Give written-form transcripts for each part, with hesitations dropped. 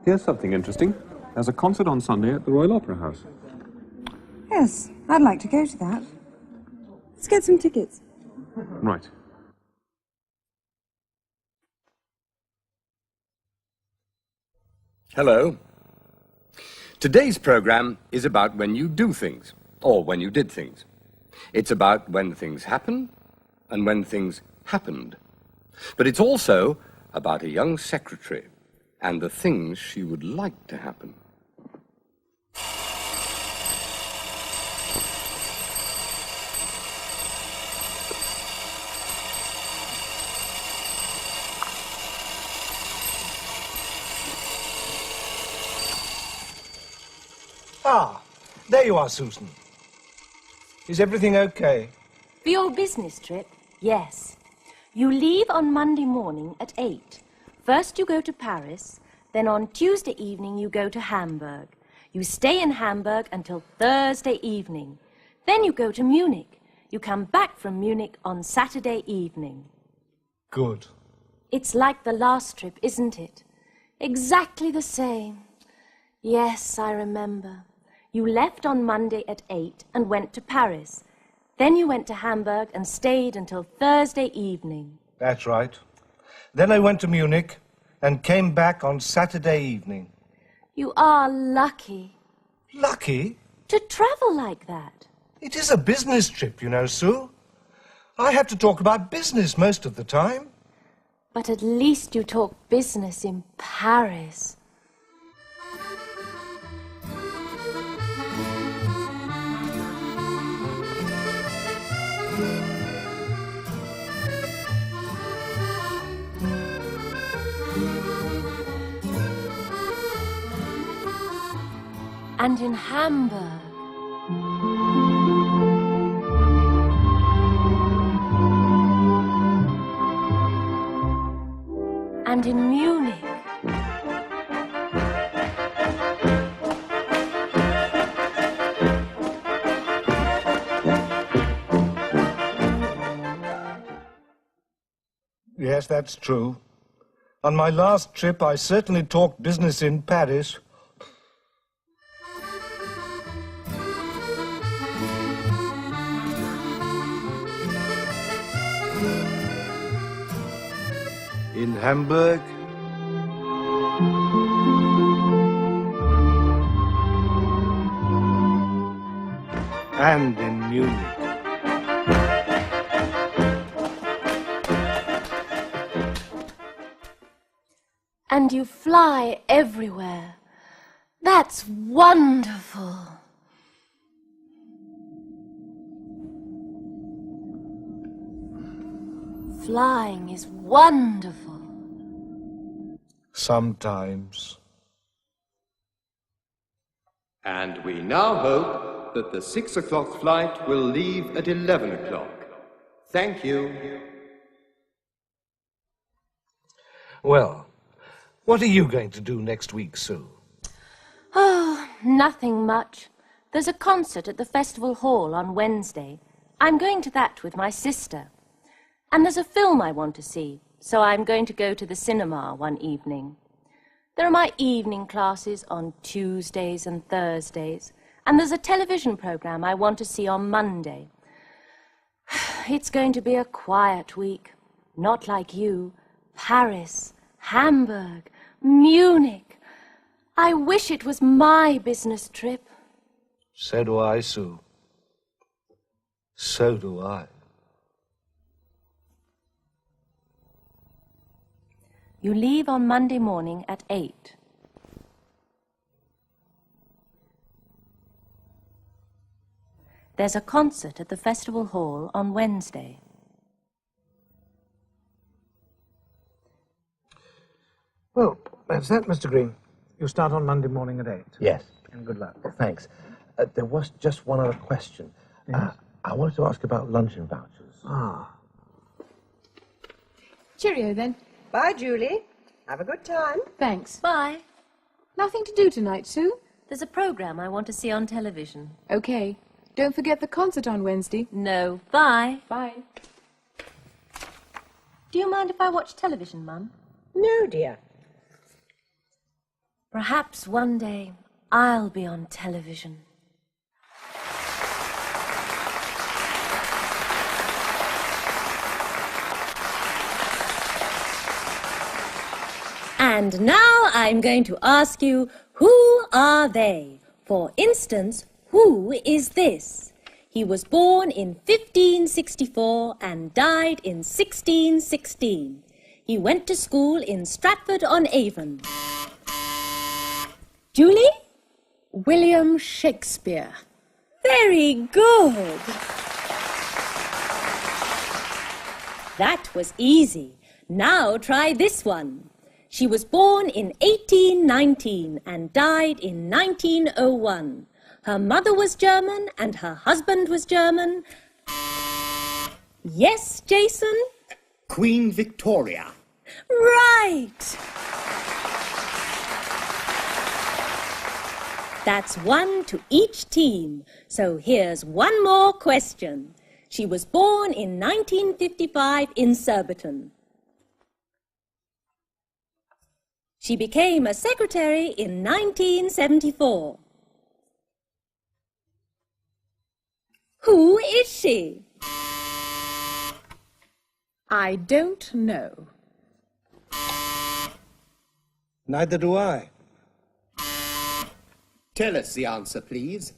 Here's something interesting. There's a concert on Sunday at the Royal Opera House. Yes, I'd like to go to that. Let's get some tickets. Right. Hello. Today's program is about when you do things, or when you did things. It's about when things happen and when things happened. But it's also about a young secretary and the things she would like to happen. Ah, there you are, Susan. Is everything okay? For your business trip, yes. You leave on Monday morning at 8. First you go to Paris, then on Tuesday evening you go to Hamburg. You stay in Hamburg until Thursday evening. Then you go to Munich. You come back from Munich on Saturday evening. Good. It's like the last trip, isn't it? Exactly the same. Yes, I remember. You left on Monday at 8 and went to Paris. Then you went to Hamburg and stayed until Thursday evening. That's right. Then I went to Munich and came back on Saturday evening. You are lucky. Lucky? To travel like that. It is a business trip, you know, Sue. I have to talk about business most of the time. But at least you talk business in Paris. And in Hamburg. And in Munich. Yes, that's true. On my last trip, I certainly talked business in Paris. In Hamburg. And in Munich. And you fly everywhere. That's wonderful. Flying is wonderful. Sometimes. And we now hope that the 6 o'clock flight will leave at 11 o'clock. Thank you. Well, what are you going to do next week, Sue? Oh, nothing much. There's a concert at the Festival Hall on Wednesday. I'm going to that with my sister. And there's a film I want to see, so I'm going to go to the cinema one evening. There are my evening classes on Tuesdays and Thursdays, and there's a television program I want to see on Monday. It's going to be a quiet week, not like you. Paris, Hamburg, Munich. I wish it was my business trip. So do I, Sue. So do I. You leave on Monday morning at 8. There's a concert at the festival hall on Wednesday. Well, that's that, Mr. Green. You start on Monday morning at 8. Yes. And good luck. Thanks. There was just one other question. Yes? I wanted to ask about luncheon vouchers. Ah. Cheerio, then. Bye, Julie. Have a good time. Thanks. Bye. Nothing to do tonight, Sue? There's a program I want to see on television. Okay. Don't forget the concert on Wednesday. No. Bye. Bye. Do you mind if I watch television, Mum? No, dear. Perhaps one day I'll be on television. And now I'm going to ask you, who are they? For instance, who is this? He was born in 1564 and died in 1616. He went to school in Stratford-on-Avon. Julie? William Shakespeare. Very good. That was easy. Now try this one. She was born in 1819 and died in 1901. Her mother was German and her husband was German. Yes, Jason? Queen Victoria. Right. That's one to each team. So here's one more question. She was born in 1955 in Surbiton. She became a secretary in 1974. Who is she? I don't know. Neither do I. Tell us the answer, please.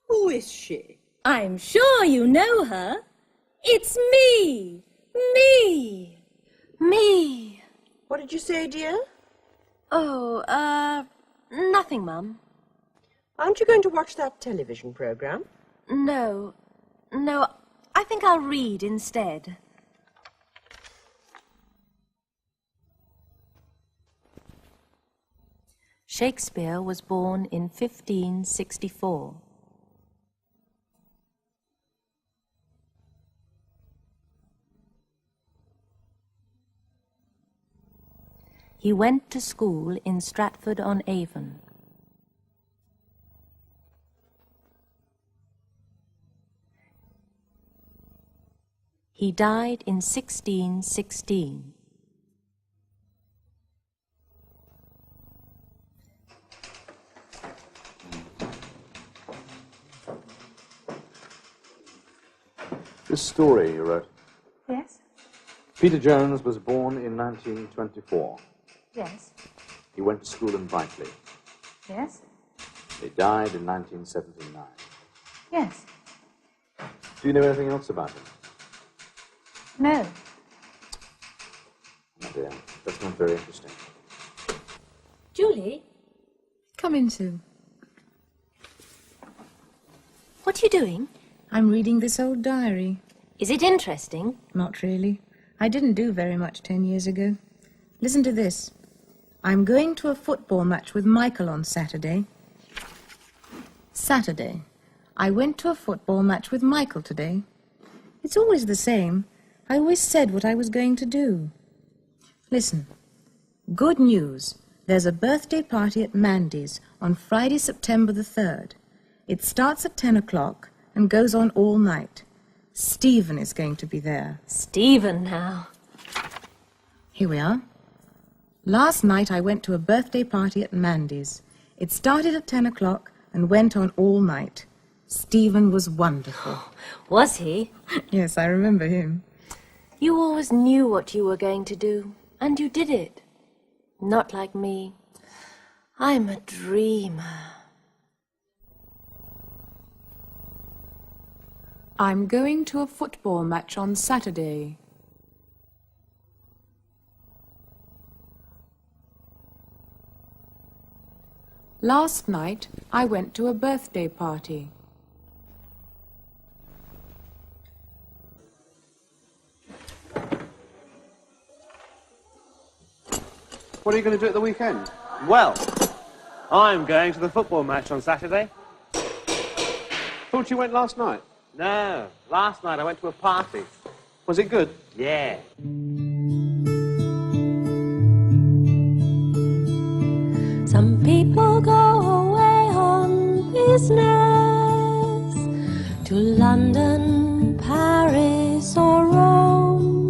Who is she? I'm sure you know her. It's me. Me. Me. What did you say, dear? Oh, nothing, Mum. Aren't you going to watch that television program? No, I think I'll read instead. Shakespeare was born in 1564. He went to school in Stratford-on-Avon. He died in 1616. This story you wrote. Yes? Peter Jones was born in 1924. Yes. He went to school in Brightly. Yes? He died in 1979. Yes. Do you know anything else about him? No. My dear, that's not very interesting. Julie, Come in, Sue. what are you doing? I'm reading this old diary. Is it interesting? Not really. I didn't do very much 10 years ago. Listen to this. I'm going to a football match with Michael on Saturday. Saturday. I went to a football match with Michael today. It's always the same. I always said what I was going to do. Listen. Good news. There's a birthday party at Mandy's on Friday, September the 3rd. It starts at 10 o'clock and goes on all night. Stephen is going to be there. Stephen now. Here we are. Last night I went to a birthday party at Mandy's. It started at 10 o'clock and went on all night. Stephen was wonderful. Was he? Yes, I remember him. You always knew what you were going to do, and you did it. Not like me. I'm a dreamer. I'm going to a football match on Saturday. Last night, I went to a birthday party. What are you going to do at the weekend? Well, I'm going to the football match on Saturday. Thought you went last night. No, last night I went to a party. Was it good? Yeah. Some people go away on business to London, Paris or Rome.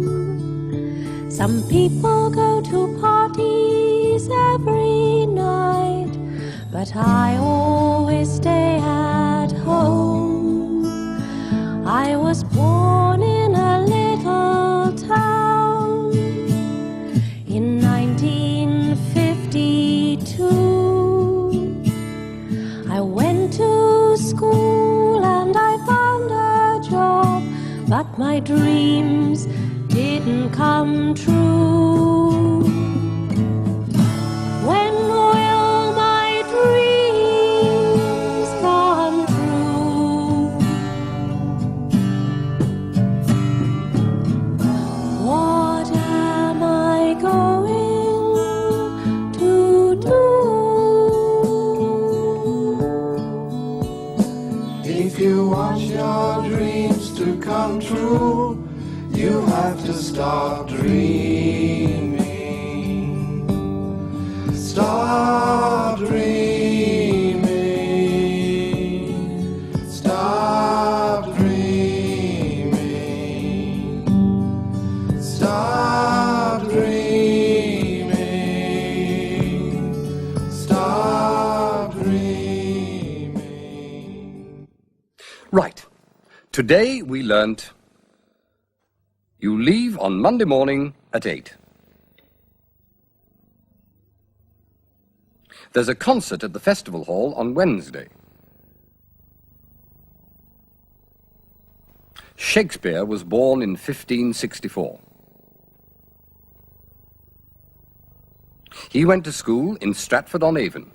Some people go to parties every night, but I always stay at home. I was born in a little town in 1952. I went to school and I found a job, but my dreams didn't come true. When will my dreams come true? What am I going to do? If you want your dreams to come true, you have to start dreaming. Start dreaming. Start dreaming. Start dreaming. Start dreaming. Right. Today we learnt you leave on Monday morning at 8. There's a concert at the festival hall on Wednesday. Shakespeare was born in 1564. He went to school in Stratford-on-Avon.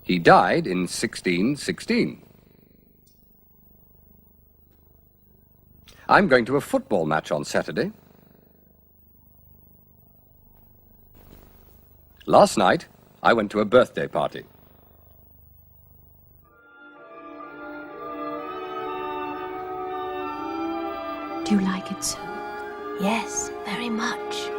He died in 1616. I'm going to a football match on Saturday. Last night, I went to a birthday party. Do you like it so? Yes, very much.